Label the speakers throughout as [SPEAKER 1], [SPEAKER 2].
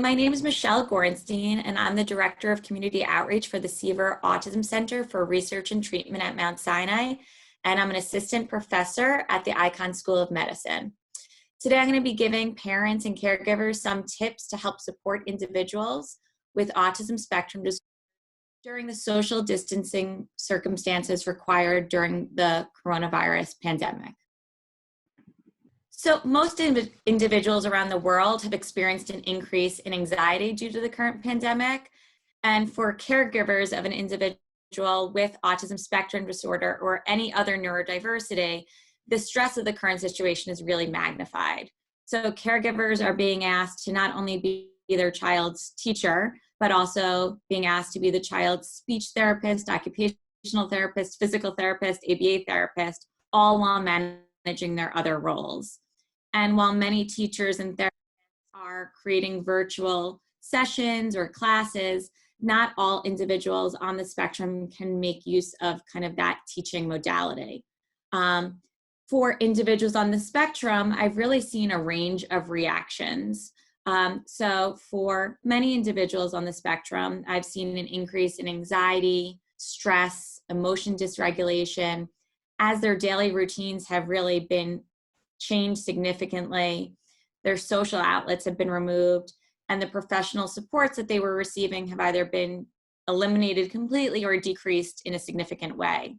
[SPEAKER 1] My name is Michelle Gorenstein, and I'm the Director of Community Outreach for the Seaver Autism Center for Research and Treatment at Mount Sinai, and I'm an assistant professor at the Icahn School of Medicine. Today, I'm going to be giving parents and caregivers some tips to help support individuals with autism spectrum disorder during the social distancing circumstances required during the coronavirus pandemic. So most individuals around the world have experienced an increase in anxiety due to the current pandemic. And for caregivers of an individual with autism spectrum disorder or any other neurodiversity, the stress of the current situation is really magnified. So caregivers are being asked to not only be their child's teacher, but also being asked to be the child's speech therapist, occupational therapist, physical therapist, ABA therapist, all while managing their other roles. And while many teachers and therapists are creating virtual sessions or classes, not all individuals on the spectrum can make use of kind of that teaching modality. For individuals on the spectrum, I've really seen a range of reactions. So for many individuals on the spectrum, I've seen an increase in anxiety, stress, emotion dysregulation, as their daily routines have really been changed significantly. Their social outlets have been removed, and the professional supports that they were receiving have either been eliminated completely or decreased in a significant way.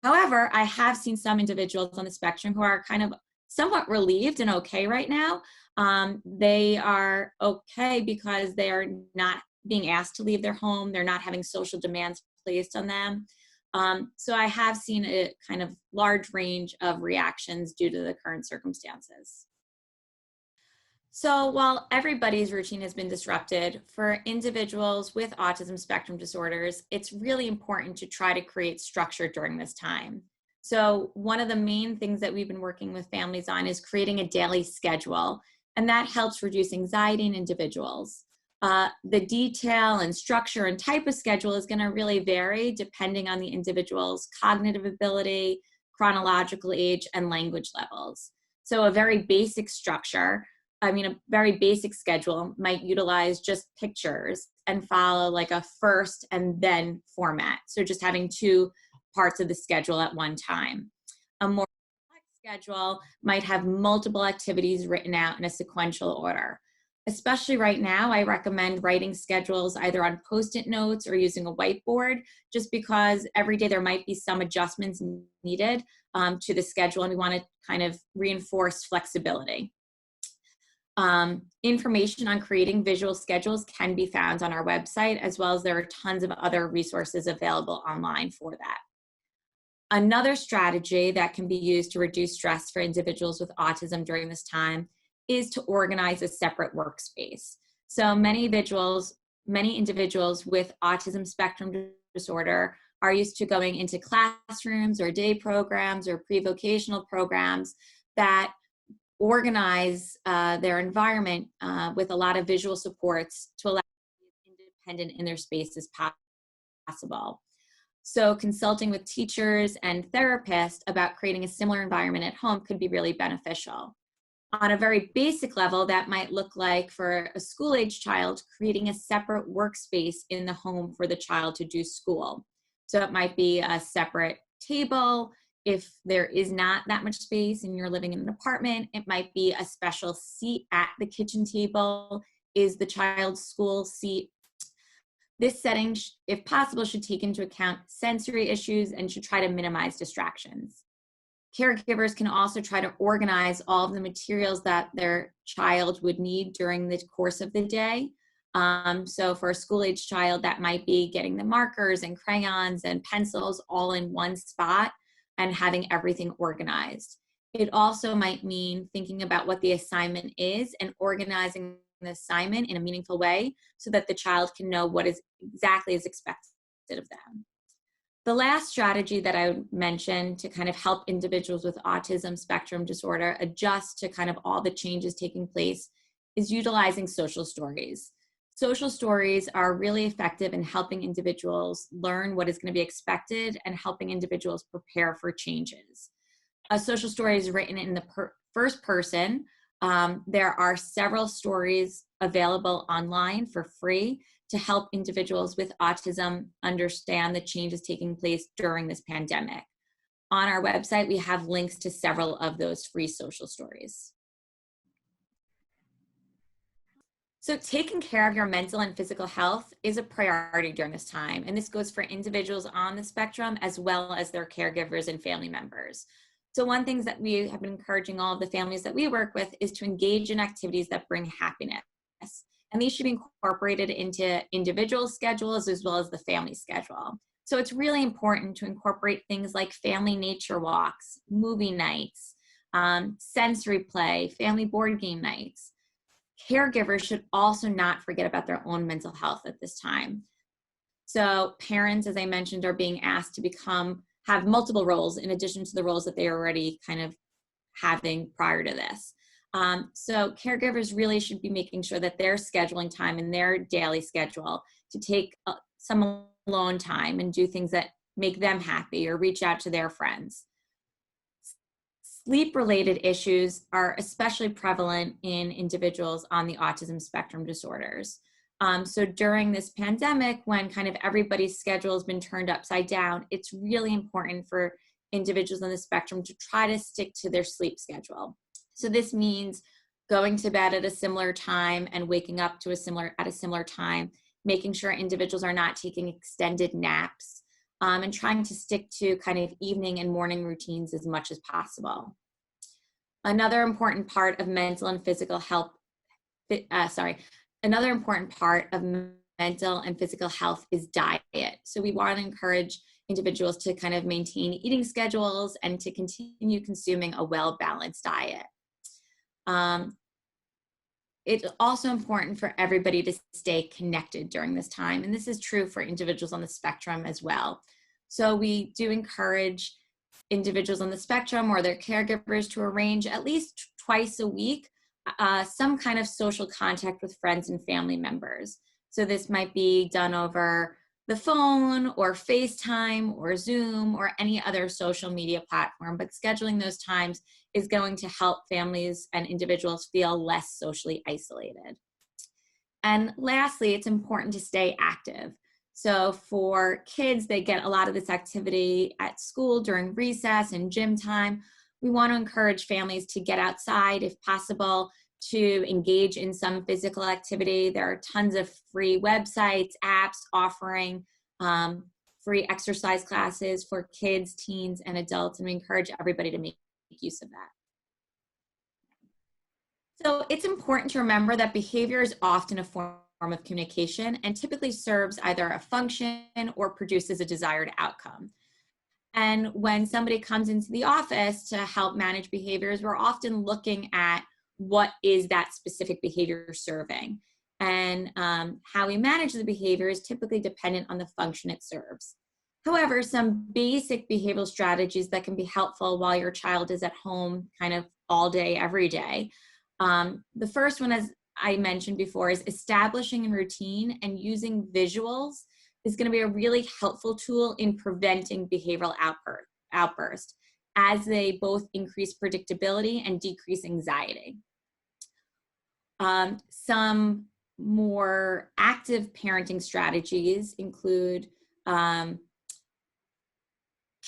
[SPEAKER 1] However, I have seen some individuals on the spectrum who are kind of somewhat relieved and okay right now. They are okay because they are not being asked to leave their home. They're not having social demands placed on them. So I have seen a kind of large range of reactions due to the current circumstances. So while everybody's routine has been disrupted, for individuals with autism spectrum disorders, it's really important to try to create structure during this time. So one of the main things that we've been working with families on is creating a daily schedule, and that helps reduce anxiety in individuals. The detail and structure and type of schedule is going to really vary depending on the individual's cognitive ability, chronological age, and language levels. So a very basic structure, a very basic schedule might utilize just pictures and follow like a first and then format. So just having two parts of the schedule at one time. A more complex schedule might have multiple activities written out in a sequential order. Especially right now, I recommend writing schedules either on Post-it notes or using a whiteboard, just because every day there might be some adjustments needed to the schedule, and we want to kind of reinforce flexibility. Information on creating visual schedules can be found on our website, as well as there are tons of other resources available online for that. Another strategy that can be used to reduce stress for individuals with autism during this time is to organize a separate workspace. So many individuals with autism spectrum disorder are used to going into classrooms or day programs or pre-vocational programs that organize their environment with a lot of visual supports to allow them to be independent in their space as possible. So consulting with teachers and therapists about creating a similar environment at home could be really beneficial. On a very basic level, that might look like, for a school-age child, creating a separate workspace in the home for the child to do school. So it might be a separate table. If there is not that much space and you're living in an apartment, it might be a special seat at the kitchen table is the child's school seat. This setting, if possible, should take into account sensory issues and should try to minimize distractions. Caregivers can also try to organize all of the materials that their child would need during the course of the day. So for a school-age child, that might be getting the markers and crayons and pencils all in one spot and having everything organized. It also might mean thinking about what the assignment is and organizing the assignment in a meaningful way so that the child can know what exactly is expected of them. The last strategy that I would mention to kind of help individuals with autism spectrum disorder adjust to kind of all the changes taking place is utilizing social stories. Social stories are really effective in helping individuals learn what is going to be expected and helping individuals prepare for changes. A social story is written in the first person, There are several stories available online for free to help individuals with autism understand the changes taking place during this pandemic. On our website, we have links to several of those free social stories. So taking care of your mental and physical health is a priority during this time, and this goes for individuals on the spectrum as well as their caregivers and family members. So one thing that we have been encouraging all of the families that we work with is to engage in activities that bring happiness. And these should be incorporated into individual schedules as well as the family schedule. So it's really important to incorporate things like family nature walks, movie nights, sensory play, family board game nights. Caregivers should also not forget about their own mental health at this time. So parents, as I mentioned, are being asked to have multiple roles in addition to the roles that they are already kind of having prior to this. So caregivers really should be making sure that they're scheduling time in their daily schedule to take some alone time and do things that make them happy or reach out to their friends. Sleep-related issues are especially prevalent in individuals on the autism spectrum disorders. So during this pandemic, when kind of everybody's schedule has been turned upside down, it's really important for individuals on the spectrum to try to stick to their sleep schedule. So this means going to bed at a similar time and waking up to at a similar time, making sure individuals are not taking extended naps, and trying to stick to kind of evening and morning routines as much as possible. Another important part of mental and physical health is diet. So we want to encourage individuals to kind of maintain eating schedules and to continue consuming a well-balanced diet. It's also important for everybody to stay connected during this time, and this is true for individuals on the spectrum as well. So we do encourage individuals on the spectrum or their caregivers to arrange at least twice a week some kind of social contact with friends and family members. So this might be done over the phone or FaceTime or Zoom or any other social media platform, but scheduling those times is going to help families and individuals feel less socially isolated. And lastly, it's important to stay active. So for kids, they get a lot of this activity at school during recess and gym time. We want to encourage families to get outside if possible, to engage in some physical activity. There are tons of free websites, apps offering free exercise classes for kids, teens, and adults, and we encourage everybody to make use of that. So it's important to remember that behavior is often a form of communication and typically serves either a function or produces a desired outcome. And when somebody comes into the office to help manage behaviors, we're often looking at what is that specific behavior serving. And how we manage the behavior is typically dependent on the function it serves. However, some basic behavioral strategies that can be helpful while your child is at home kind of all day, every day. The first one, as I mentioned before, is establishing a routine and using visuals is going to be a really helpful tool in preventing behavioral outbursts as they both increase predictability and decrease anxiety. Some more active parenting strategies include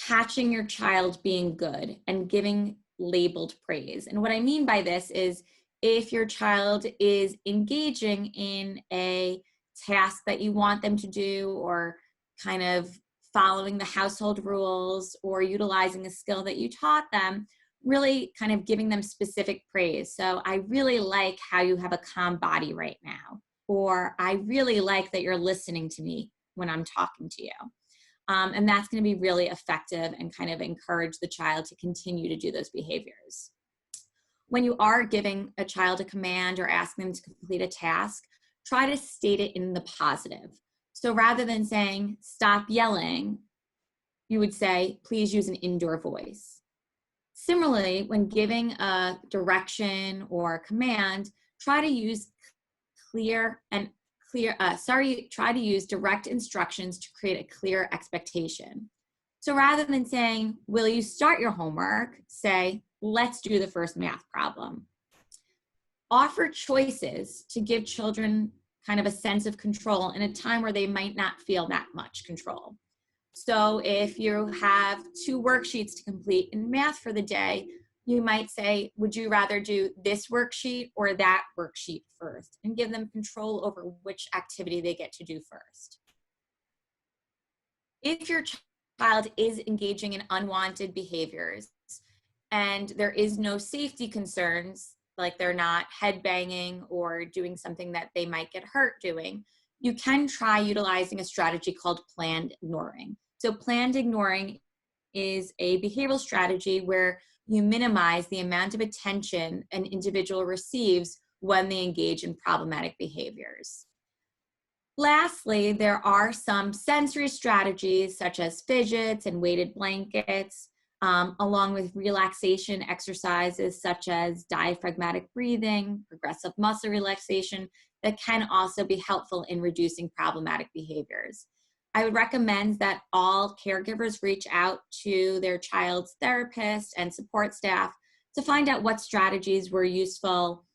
[SPEAKER 1] catching your child being good and giving labeled praise. And what I mean by this is if your child is engaging in a task that you want them to do, or kind of following the household rules or utilizing a skill that you taught them, really kind of giving them specific praise. So I really like how you have a calm body right now, or I really like that you're listening to me when I'm talking to you. And that's going to be really effective and kind of encourage the child to continue to do those behaviors. When you are giving a child a command or asking them to complete a task, try to state it in the positive. So rather than saying, stop yelling, you would say, please use an indoor voice. Similarly, when giving a direction or a command, try to use try to use direct instructions to create a clear expectation. So rather than saying, will you start your homework, say, let's do the first math problem. Offer choices to give children kind of a sense of control in a time where they might not feel that much control. So if you have 2 worksheets to complete in math for the day, you might say, would you rather do this worksheet or that worksheet first? And give them control over which activity they get to do first. If your child is engaging in unwanted behaviors and there is no safety concerns, like they're not headbanging or doing something that they might get hurt doing, you can try utilizing a strategy called planned ignoring. So planned ignoring is a behavioral strategy where you minimize the amount of attention an individual receives when they engage in problematic behaviors. Lastly, there are some sensory strategies such as fidgets and weighted blankets, along with relaxation exercises such as diaphragmatic breathing, progressive muscle relaxation, that can also be helpful in reducing problematic behaviors. I would recommend that all caregivers reach out to their child's therapist and support staff to find out what strategies were useful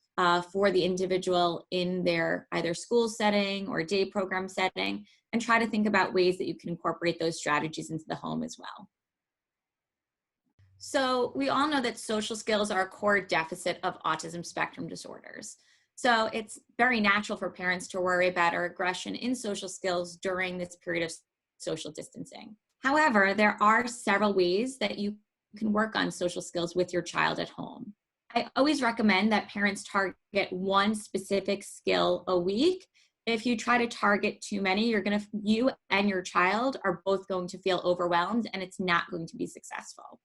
[SPEAKER 1] for the individual in their either school setting or day program setting, and try to think about ways that you can incorporate those strategies into the home as well. So we all know that social skills are a core deficit of autism spectrum disorders. So it's very natural for parents to worry about our aggression in social skills during this period of social distancing. However, there are several ways that you can work on social skills with your child at home. I always recommend that parents target one specific skill a week. If you try to target too many, you and your child are both going to feel overwhelmed and it's not going to be successful.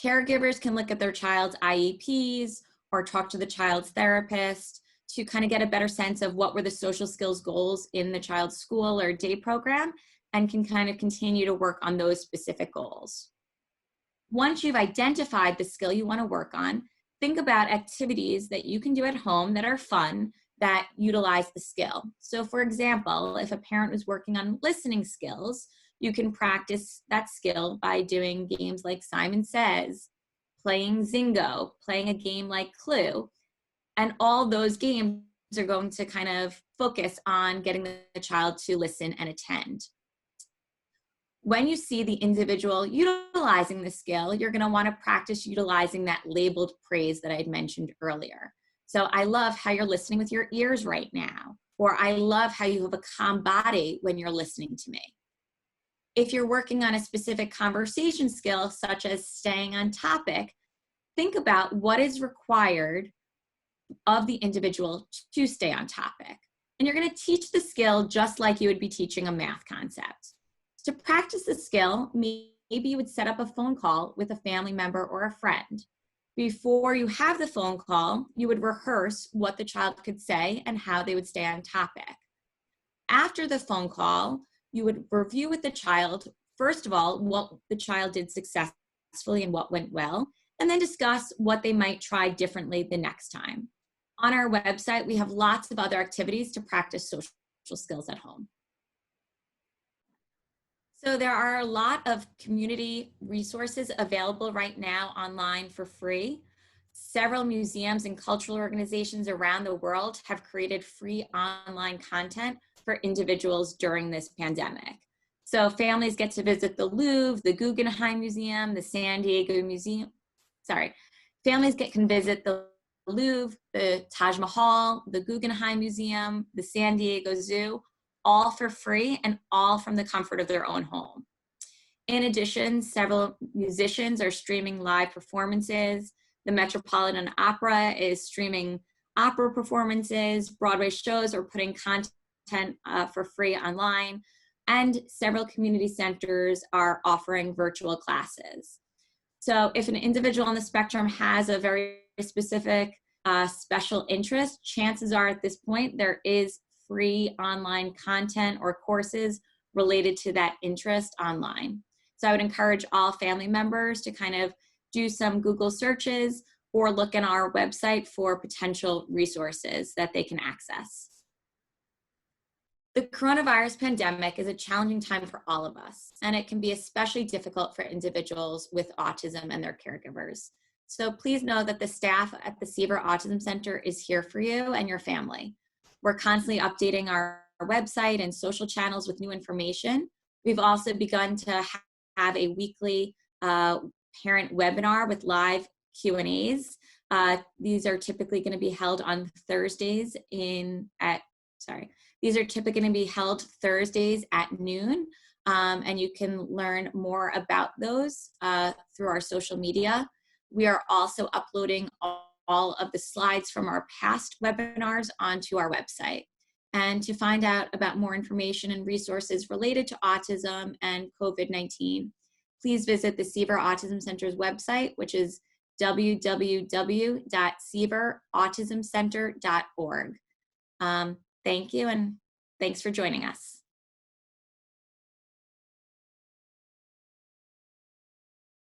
[SPEAKER 1] Caregivers can look at their child's IEPs or talk to the child's therapist to kind of get a better sense of what were the social skills goals in the child's school or day program, and can kind of continue to work on those specific goals. Once you've identified the skill you want to work on, think about activities that you can do at home that are fun, that utilize the skill. So for example, if a parent was working on listening skills, you can practice that skill by doing games like Simon Says, playing Zingo, playing a game like Clue. And all those games are going to kind of focus on getting the child to listen and attend. When you see the individual utilizing the skill, you're going to want to practice utilizing that labeled praise that I had mentioned earlier. So I love how you're listening with your ears right now, or I love how you have a calm body when you're listening to me. If you're working on a specific conversation skill, such as staying on topic, think about what is required of the individual to stay on topic. And you're going to teach the skill just like you would be teaching a math concept. To practice the skill, maybe you would set up a phone call with a family member or a friend. Before you have the phone call, you would rehearse what the child could say and how they would stay on topic. After the phone call, you would review with the child, first of all, what the child did successfully and what went well, and then discuss what they might try differently the next time. On our website, we have lots of other activities to practice social skills at home. So there are a lot of community resources available right now online for free. Several museums and cultural organizations around the world have created free online content for individuals during this pandemic. So families get to visit the Louvre, the Guggenheim Museum, the San Diego Museum. Families can visit the Louvre, the Taj Mahal, the Guggenheim Museum, the San Diego Zoo, all for free and all from the comfort of their own home. In addition, several musicians are streaming live performances. The Metropolitan Opera is streaming opera performances. Broadway shows are putting content for free online. And several community centers are offering virtual classes. So if an individual on the spectrum has a very specific special interest, chances are at this point there is free online content or courses related to that interest online. So I would encourage all family members to kind of do some Google searches or look in our website for potential resources that they can access. The coronavirus pandemic is a challenging time for all of us, and it can be especially difficult for individuals with autism and their caregivers. So please know that the staff at the Seaver Autism Center is here for you and your family. We're constantly updating our website and social channels with new information. We've also begun to have a weekly parent webinar with live Q&As. These are typically going to be held on Thursdays these are typically going to be held Thursdays at noon. And you can learn more about those through our social media. We are also uploading all of the slides from our past webinars onto our website. And to find out about more information and resources related to autism and COVID-19, please visit the Seaver Autism Center's website, which is www.seaverautismcenter.org. Thank you, and thanks for joining us.